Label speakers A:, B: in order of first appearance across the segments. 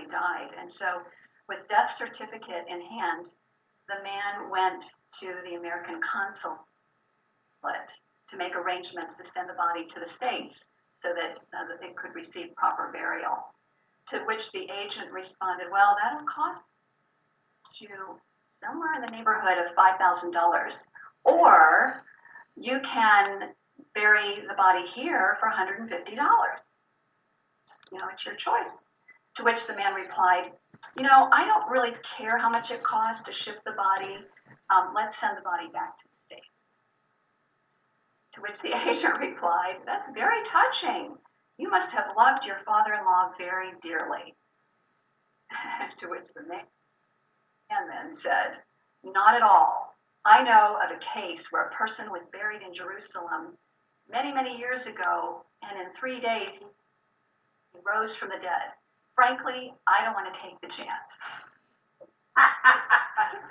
A: actually died. And so, with death certificate in hand, the man went to the American consulate to make arrangements to send the body to the States so that it could receive proper burial. To which the agent responded, well, that'll cost you somewhere in the neighborhood of $5,000, or you can bury the body here for $150. It's your choice. To which the man replied, I don't really care how much it costs to ship the body. Let's send the body back to the States. To which the agent replied, that's very touching. You must have loved your father-in-law very dearly. To which the man then said, not at all. I know of a case where a person was buried in Jerusalem many, many years ago, and in 3 days he rose from the dead. Frankly, I don't want to take the chance.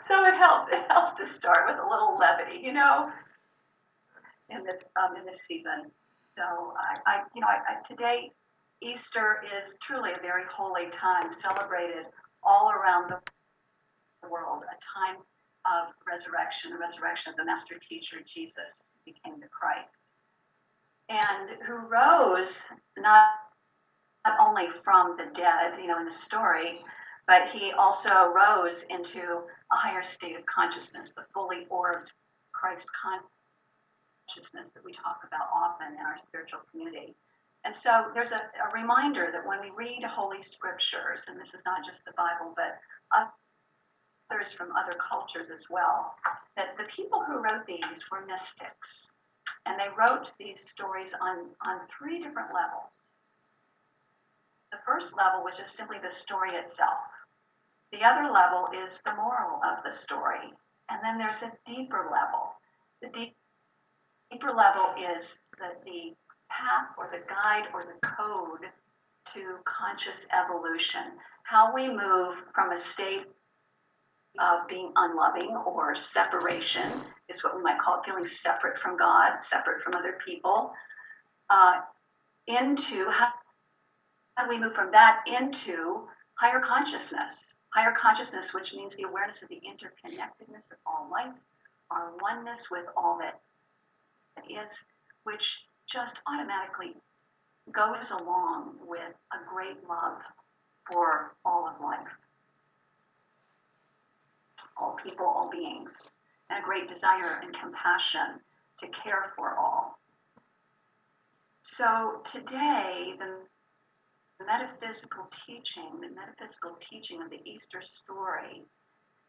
A: So it helps to start with a little levity, in this season. So today, Easter is truly a very holy time, celebrated all around the world, a time of resurrection, the resurrection of the master teacher, Jesus, who became the Christ, and who rose not only from the dead, in the story, but he also rose into a higher state of consciousness, the fully orbed Christ consciousness that we talk about often in our spiritual community. And so there's a reminder that when we read Holy Scriptures, and this is not just the Bible, but others from other cultures as well, that the people who wrote these were mystics. And they wrote these stories on 3 different levels. The first level was just simply the story itself. The other level is the moral of the story. And then there's a deeper level. The deeper level is the path or the guide or the code to conscious evolution. How we move from a state of being unloving or separation is what we might call it, feeling separate from God, separate from other people, into how do we move from that into higher consciousness, which means the awareness of the interconnectedness of all life, our oneness with all that is, which just automatically goes along with a great love for all of life, all people, all beings, and a great desire and compassion to care for all. So today, the metaphysical teaching of the Easter story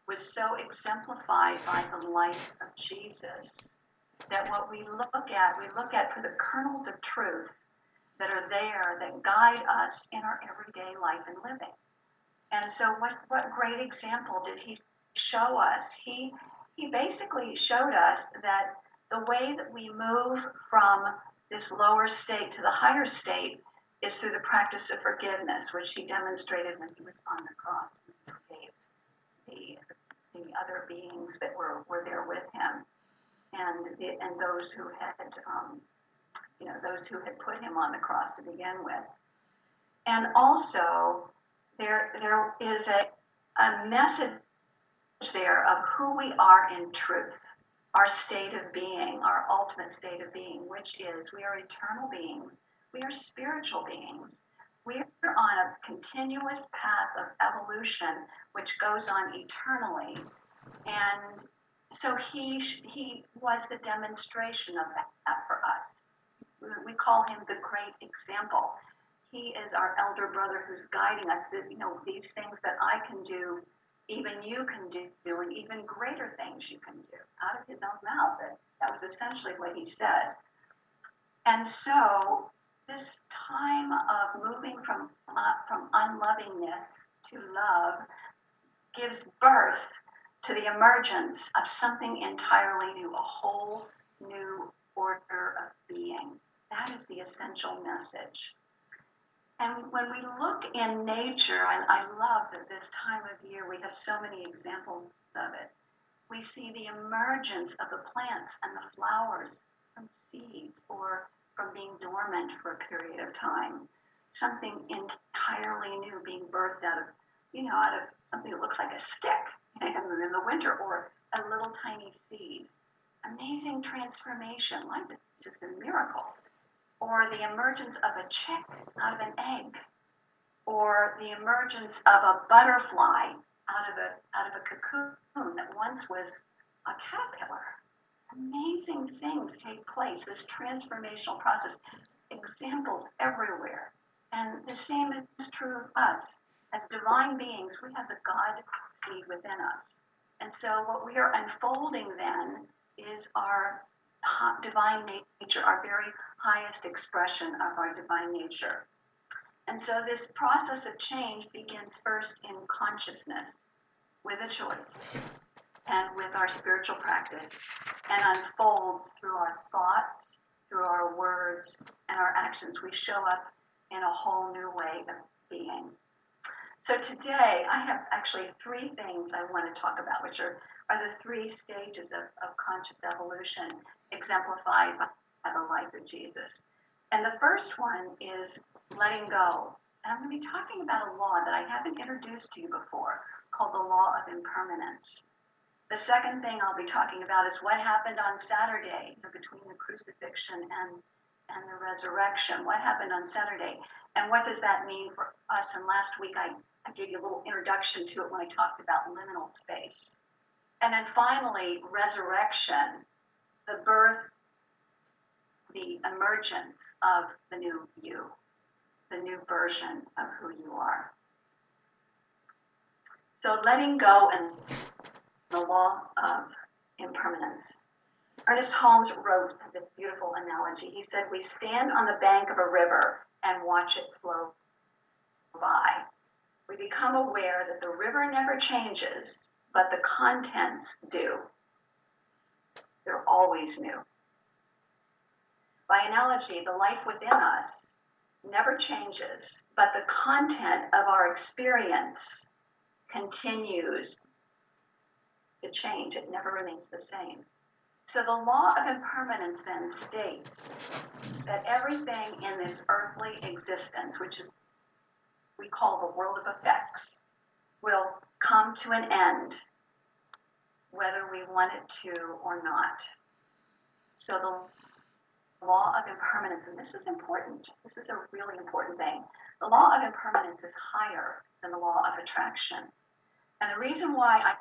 A: was so exemplified by the life of Jesus that what we look at for the kernels of truth that are there that guide us in our everyday life and living. And so what great example did he show us? He basically showed us that the way that we move from this lower state to the higher state is through the practice of forgiveness, which he demonstrated when he was on the cross. He forgave the other beings that were there with him, and those who had put him on the cross to begin with. And also, there is a message there of who we are in truth, our state of being, our ultimate state of being, which is we are eternal beings, we are spiritual beings. We are on a continuous path of evolution which goes on eternally. And so he was the demonstration of that for us. We call him the great example. He is our elder brother who's guiding us. These things that I can do, even you can do, and even greater things you can do. Out of his own mouth. That was essentially what he said. And so this time of moving from unlovingness to love gives birth to the emergence of something entirely new, a whole new order of being. That is the essential message. And when we look in nature, I love that this time of year we have so many examples of it. We see the emergence of the plants and the flowers from seeds or from being dormant for a period of time. something entirely new being birthed out of something that looks like a stick in the winter, or a little tiny seed. Amazing transformation, like it's just a miracle. Or the emergence of a chick out of an egg, or the emergence of a butterfly out of a cocoon that once was a caterpillar. Amazing things take place, this transformational process, examples everywhere. And the same is true of us. As divine beings, we have the God seed within us. And so what we are unfolding then is our divine nature, our very highest expression of our divine nature. And so this process of change begins first in consciousness, with a choice, and with our spiritual practice, and unfolds through our thoughts, through our words, and our actions. We show up in a whole new way of being. So today, I have actually three things I want to talk about, which are the three stages of conscious evolution exemplified by the life of Jesus. And the first one is letting go. And I'm going to be talking about a law that I haven't introduced to you before, called the law of impermanence. The second thing I'll be talking about is what happened on Saturday, between the crucifixion and the resurrection. What happened on Saturday? And what does that mean for us? And last week I gave you a little introduction to it when I talked about liminal space. And then finally, resurrection, the birth, the emergence of the new you, the new version of who you are. So letting go and the law of impermanence. Ernest Holmes wrote this beautiful analogy. He said, we stand on the bank of a river and watch it flow by. We become aware that the river never changes, but the contents do. They're always new. By analogy, the life within us never changes, but the content of our experience continues to change. It never remains the same. So the law of impermanence then states that everything in this earthly existence, which we call the world of effects, will come to an end, whether we want it to or not. So the law of impermanence, and this is important, this is a really important thing. The law of impermanence is higher than the law of attraction. And the reason why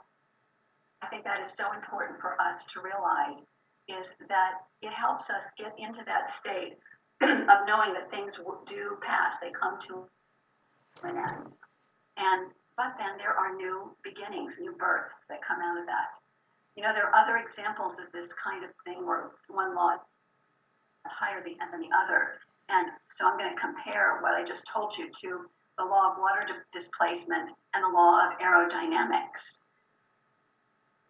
A: I think that is so important for us to realize is that it helps us get into that state of knowing that things do pass, they come to an end. But then there are new beginnings, new births that come out of that. There are other examples of this kind of thing where one law is higher than the other. And so I'm going to compare what I just told you to the law of water displacement and the law of aerodynamics.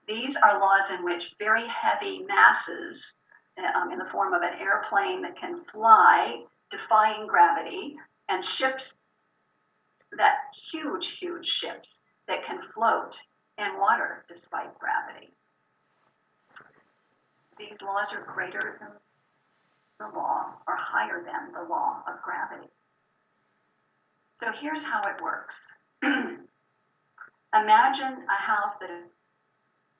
A: These are laws in which very heavy masses, in the form of an airplane that can fly, defying gravity, and ships, that huge ships that can float in water despite gravity. These laws are greater than the law, or higher than the law of gravity. So here's how it works. Imagine a house that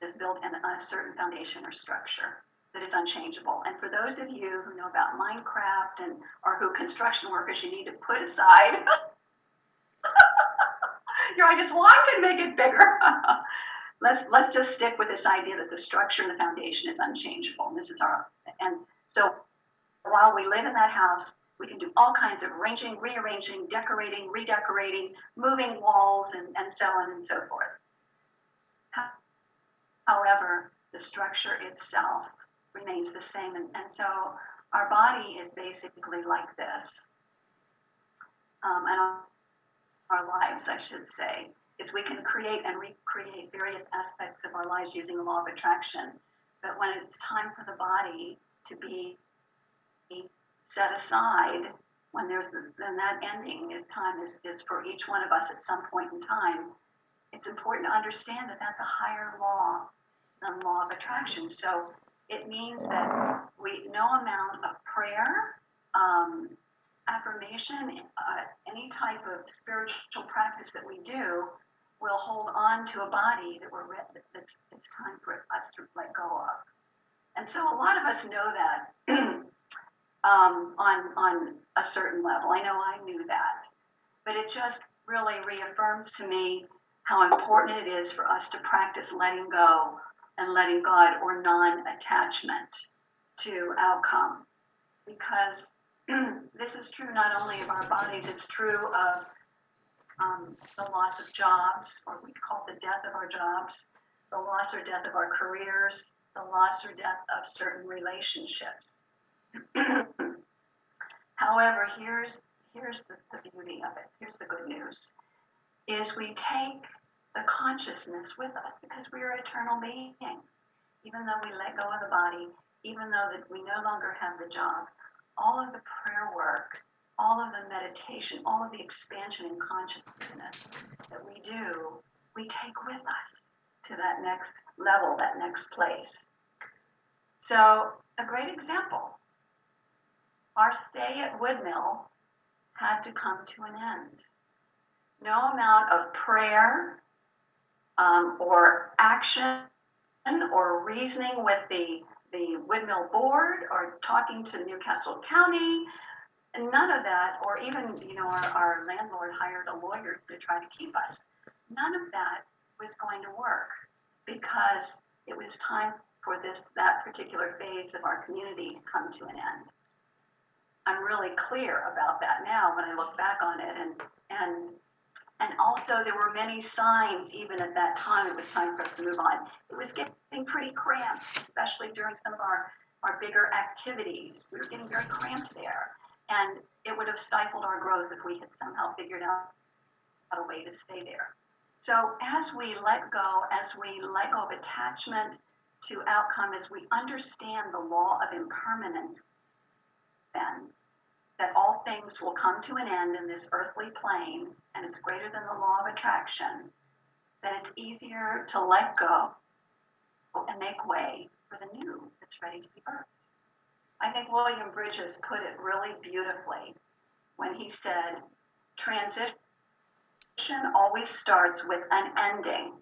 A: is built in a certain foundation or structure that is unchangeable. And for those of you who know about Minecraft or who construction workers, you need to put aside. You're like, well, I can make it bigger. Let's just stick with this idea that the structure and the foundation is unchangeable. And so while we live in that house, we can do all kinds of arranging, rearranging, decorating, redecorating, moving walls, and so on and so forth. However, the structure itself remains the same. And so our body is basically like this. And our lives, I should say, is we can create and recreate various aspects of our lives using the law of attraction. But when it's time for the body to be set aside, when then that ending is for each one of us at some point in time, it's important to understand that that's a higher law than the law of attraction. So it means that no amount of prayer, affirmation, any type of spiritual practice that we do, will hold on to a body that it's time for us to let go of. And so a lot of us know that on a certain level. I know I knew that, but it just really reaffirms to me how important it is for us to practice letting go and letting God, or non-attachment to outcome. Because this is true not only of our bodies, it's true of the loss of jobs, or we call it the death of our jobs, the loss or death of our careers, the loss or death of certain relationships. However, here's the beauty of it. Here's the good news, is we take the consciousness with us, because we are eternal beings. Even though we let go of the body, even though that we no longer have the job, all of the prayer work, all of the meditation, all of the expansion in consciousness that we do, we take with us to that next level, that next place. So, a great example. Our stay at Woodmill had to come to an end. No amount of prayer or action or reasoning with the Woodmill board or talking to Newcastle County, and none of that, or even our landlord hired a lawyer to try to keep us. None of that was going to work, because it was time for that particular phase of our community to come to an end. I'm really clear about that now when I look back on it, and also there were many signs even at that time it was time for us to move on. It was getting pretty cramped, especially during some of our bigger activities. We were getting very cramped there, and it would have stifled our growth if we had somehow figured out a way to stay there. So as we let go of attachment to outcome, as we understand the law of impermanence, then that all things will come to an end in this earthly plane, and it's greater than the law of attraction, that it's easier to let go and make way for the new that's ready to be birthed. I think William Bridges put it really beautifully when he said, transition always starts with an ending.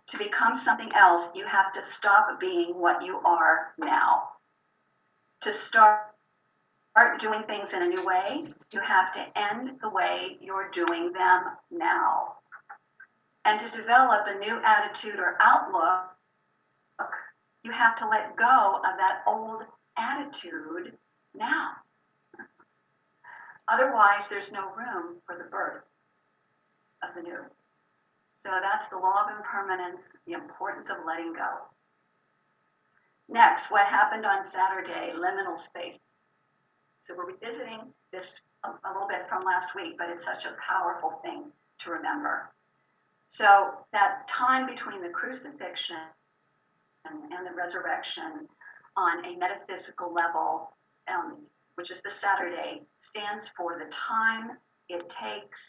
A: To become something else, you have to stop being what you are now. To start doing things in a new way, you have to end the way you're doing them now. And to develop a new attitude or outlook, you have to let go of that old attitude now. Otherwise, there's no room for the birth of the new. So that's the law of impermanence, the importance of letting go. Next, what happened on Saturday, liminal space. So we're revisiting this a little bit from last week, but it's such a powerful thing to remember. So that time between the crucifixion and the resurrection on a metaphysical level, which is the Saturday, stands for the time it takes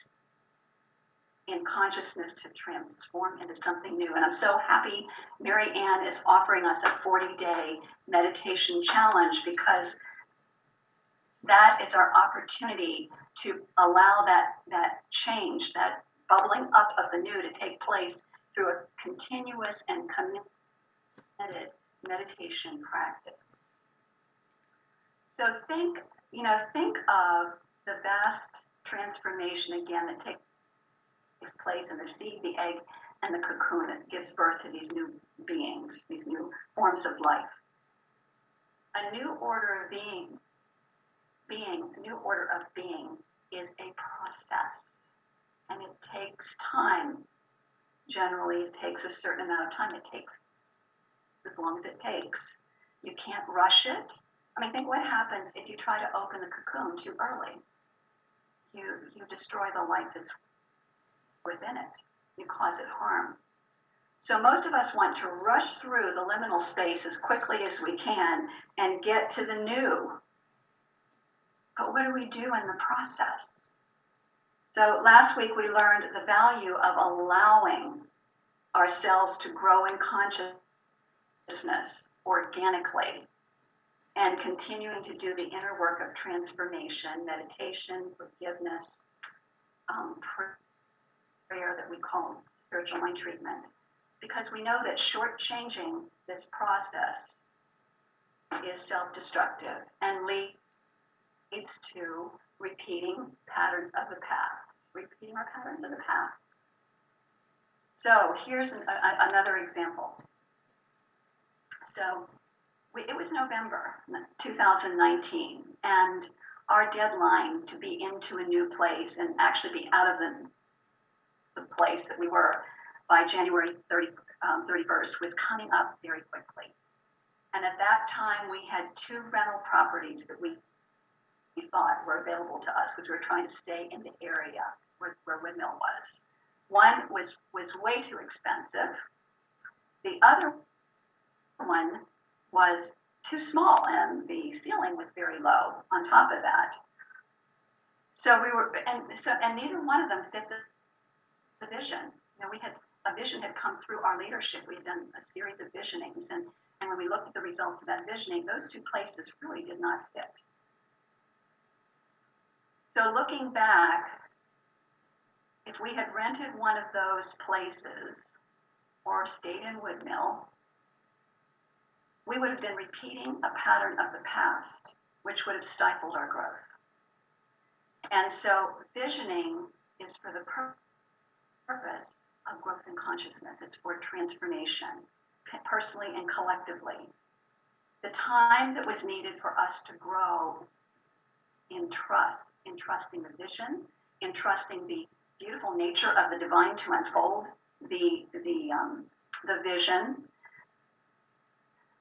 A: in consciousness to transform into something new. And I'm so happy Mary Ann is offering us a 40-day meditation challenge, because that is our opportunity to allow that change, that bubbling up of the new to take place through a continuous and committed meditation practice. So think of the vast transformation again that takes place in the seed, the egg, and the cocoon that gives birth to these new beings, these new forms of life. A new order of being is a process, and it takes time. Generally, it takes a certain amount of time. It takes as long as it takes. You can't rush it. I mean, think what happens if you try to open the cocoon too early. You destroy the life that's within it. You cause it harm. So most of us want to rush through the liminal space as quickly as we can and get to the new. But what do we do in the process? So last week we learned the value of allowing ourselves to grow in consciousness organically. and continuing to do the inner work of transformation, meditation, forgiveness, prayer that we call spiritual mind treatment, because we know that shortchanging this process is self-destructive and leads to repeating patterns of the past, repeating our patterns of the past. So here's another example. So it was November 2019, and our deadline to be into a new place and actually be out of the place that we were by January 31st was coming up very quickly. And at that time, we had 2 rental properties that we thought were available to us because we were trying to stay in the area where Windmill was. One was way too expensive. The other one was too small, and the ceiling was very low on top of that. So and neither one of them fit the vision. You know, a vision had come through our leadership. We had done a series of visionings, and when we looked at the results of that visioning, those 2 places really did not fit. So looking back, if we had rented one of those places or stayed in Woodmill, we would have been repeating a pattern of the past, which would have stifled our growth. And so visioning is for the purpose of growth in consciousness. It's for transformation, personally and collectively. The time that was needed for us to grow in trust, in trusting the vision, in trusting the beautiful nature of the divine to unfold the vision,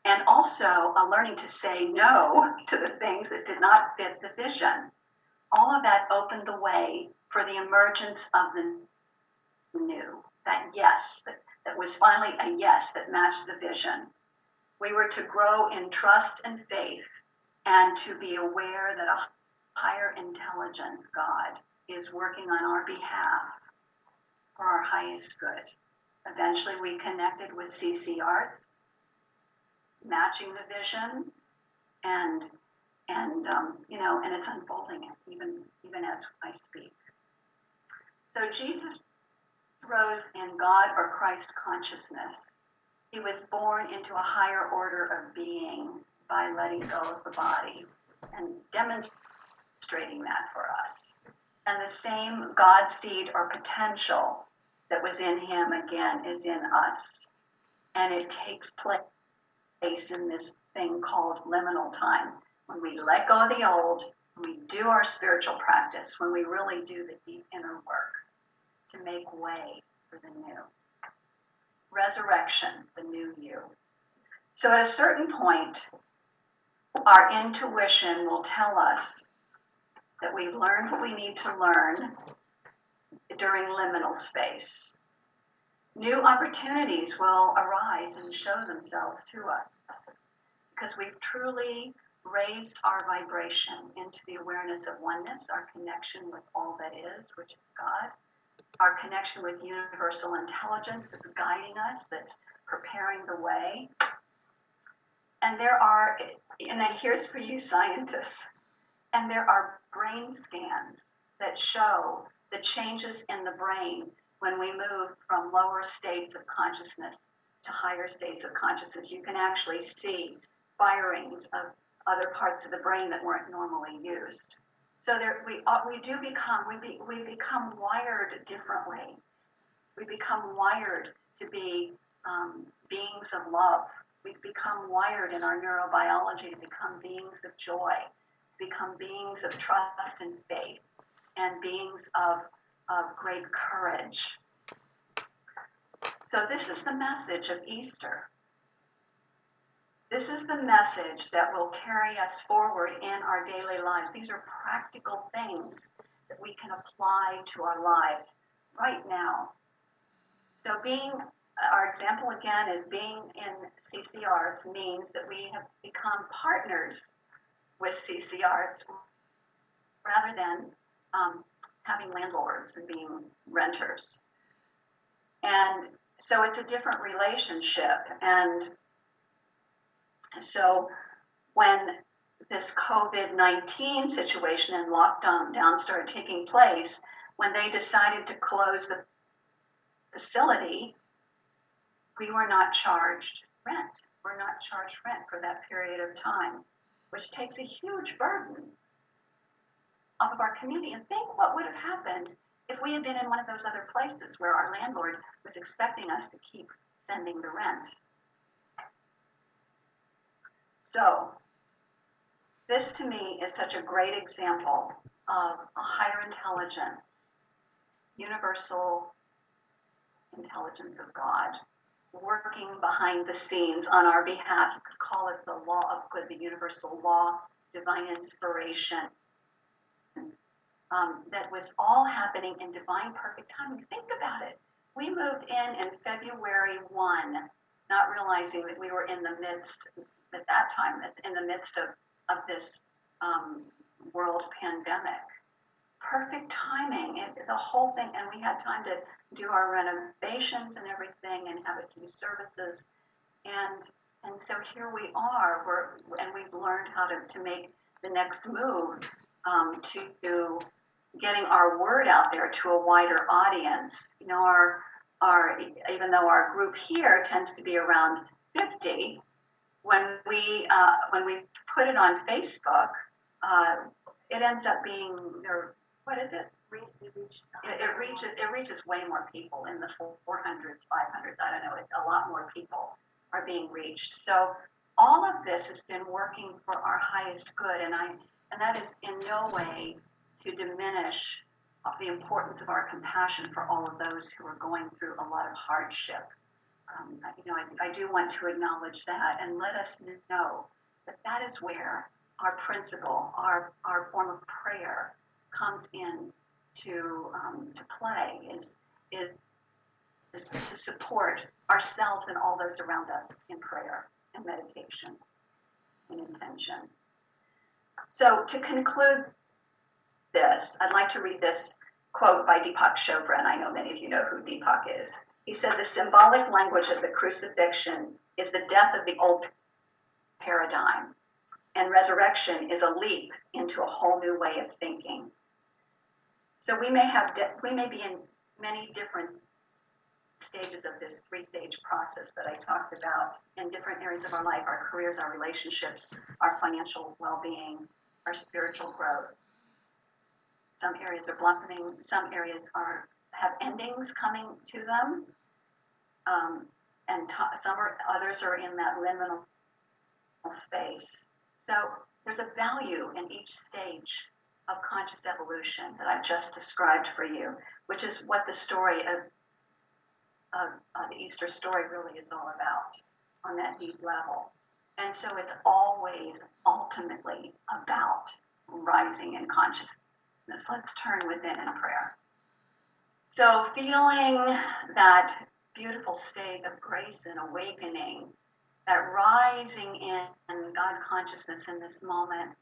A: and also a learning to say no to the things that did not fit the vision. All of that opened the way for the emergence of the new, that yes, that was finally a yes that matched the vision. We were to grow in trust and faith and to be aware that a higher intelligence, God, is working on our behalf for our highest good. Eventually we connected with CC Arts, matching the vision, and it's unfolding even as I speak. So Jesus rose in God or Christ consciousness. He was born into a higher order of being by letting go of the body and demonstrating that for us. And the same God seed or potential that was in him again is in us. And it takes place in this thing called liminal time, when we let go of the old, when we do our spiritual practice, when we really do the deep inner work to make way for the new. Resurrection, the new you. So at a certain point, our intuition will tell us that we've learned what we need to learn during liminal space. New opportunities will arise and show themselves to us because we've truly raised our vibration into the awareness of oneness, our connection with all that is, which is God, our connection with universal intelligence that's guiding us, that's preparing the way. And here's for you scientists, and there are brain scans that show the changes in the brain when we move from lower states of consciousness to higher states of consciousness. You can actually see firings of other parts of the brain that weren't normally used. So we become wired differently. We become wired to be beings of love. We become wired in our neurobiology to become beings of joy, to become beings of trust and faith, and beings of great courage. So this is the message of Easter. This is the message that will carry us forward in our daily lives. These are practical things that we can apply to our lives right now. So our example again is being in CC Arts means that we have become partners with CC Arts rather than having landlords and being renters. And so it's a different relationship. And so when this COVID-19 situation and lockdown started taking place, when they decided to close the facility, we were not charged rent. We're not charged rent for that period of time, which takes a huge burden off of our community. And think what would have happened if we had been in one of those other places where our landlord was expecting us to keep sending the rent. So this to me is such a great example of a higher intelligence, universal intelligence of God, working behind the scenes on our behalf. You could call it the law of good, the universal law, divine inspiration, that was all happening in divine perfect timing. Think about it. We moved in February 1, not realizing that we were in the midst, at that time, in the midst of this world pandemic. Perfect timing, the whole thing, and we had time to do our renovations and everything and have a few services. And so here we are, and we've learned how to make the next move to getting our word out there to a wider audience. You know, our even though our group here tends to be around 50, when we put it on Facebook, it ends up being what is it? It reaches way more people in the 400s, 500s. I don't know. It's a lot more people are being reached. So all of this has been working for our highest good, and that is in no way to diminish the importance of our compassion for all of those who are going through a lot of hardship. I do want to acknowledge that and let us know that is where our principle, our form of prayer comes in to play, is to support ourselves and all those around us in prayer and meditation and intention. So to conclude this, I'd like to read this quote by Deepak Chopra, and I know many of you know who Deepak is. He said, "The symbolic language of the crucifixion is the death of the old paradigm, and resurrection is a leap into a whole new way of thinking." So we may be in many different stages of this three-stage process that I talked about in different areas of our life, our careers, our relationships, our financial well-being, our spiritual growth. Some areas are blossoming, some areas have endings coming to them, and others are in that liminal space. So there's a value in each stage of conscious evolution that I've just described for you, which is what the story of the Easter story really is all about on that deep level. And so it's always ultimately about rising in consciousness. Let's turn within in prayer. So feeling that beautiful state of grace and awakening, that rising in God consciousness in this moment,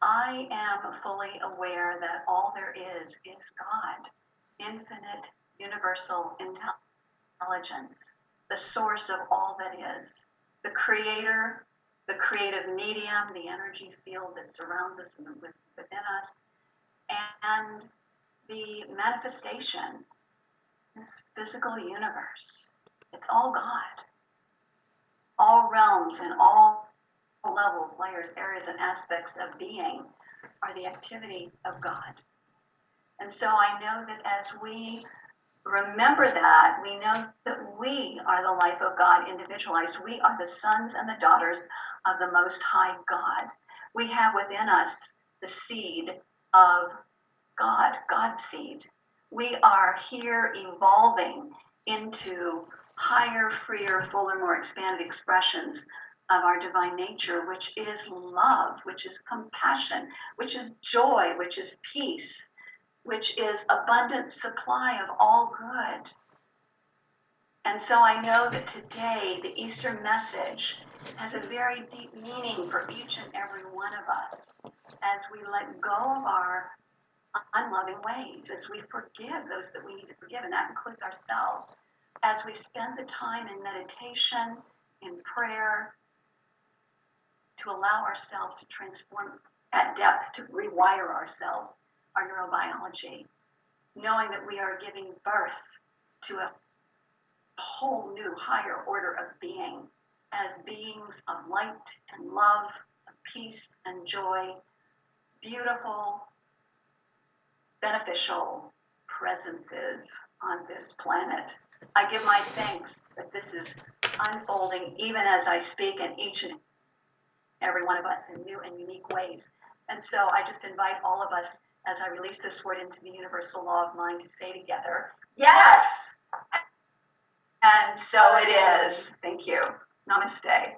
A: I am fully aware that all there is God, infinite, universal intelligence, the source of all that is, the creator, the creative medium, the energy field that surrounds us and within us, and the manifestation, this physical universe. It's all God. All realms and all levels, layers, areas, and aspects of being are the activity of God. And so I know that as we remember that, we know that we are the life of God individualized. We are the sons and the daughters of the Most High God. We have within us the seed of God, God's seed. We are here evolving into higher, freer, fuller, more expanded expressions of our divine nature, which is love, which is compassion, which is joy, which is peace, which is abundant supply of all good. And so I know that today the Easter message has a very deep meaning for each and every one of us as we let go of our unloving ways, as we forgive those that we need to forgive, and that includes ourselves, as we spend the time in meditation, in prayer, to to allow ourselves to transform at depth, to rewire ourselves, our neurobiology, knowing that we are giving birth to a whole new higher order of being as beings of light and love, of peace and joy, beautiful, beneficial presences on this planet. I give my thanks that this is unfolding even as I speak, and each and every one of us in new and unique ways. And so I just invite all of us, as I release this word into the universal law of mind, to say together, yes! And so it is. Thank you. Namaste.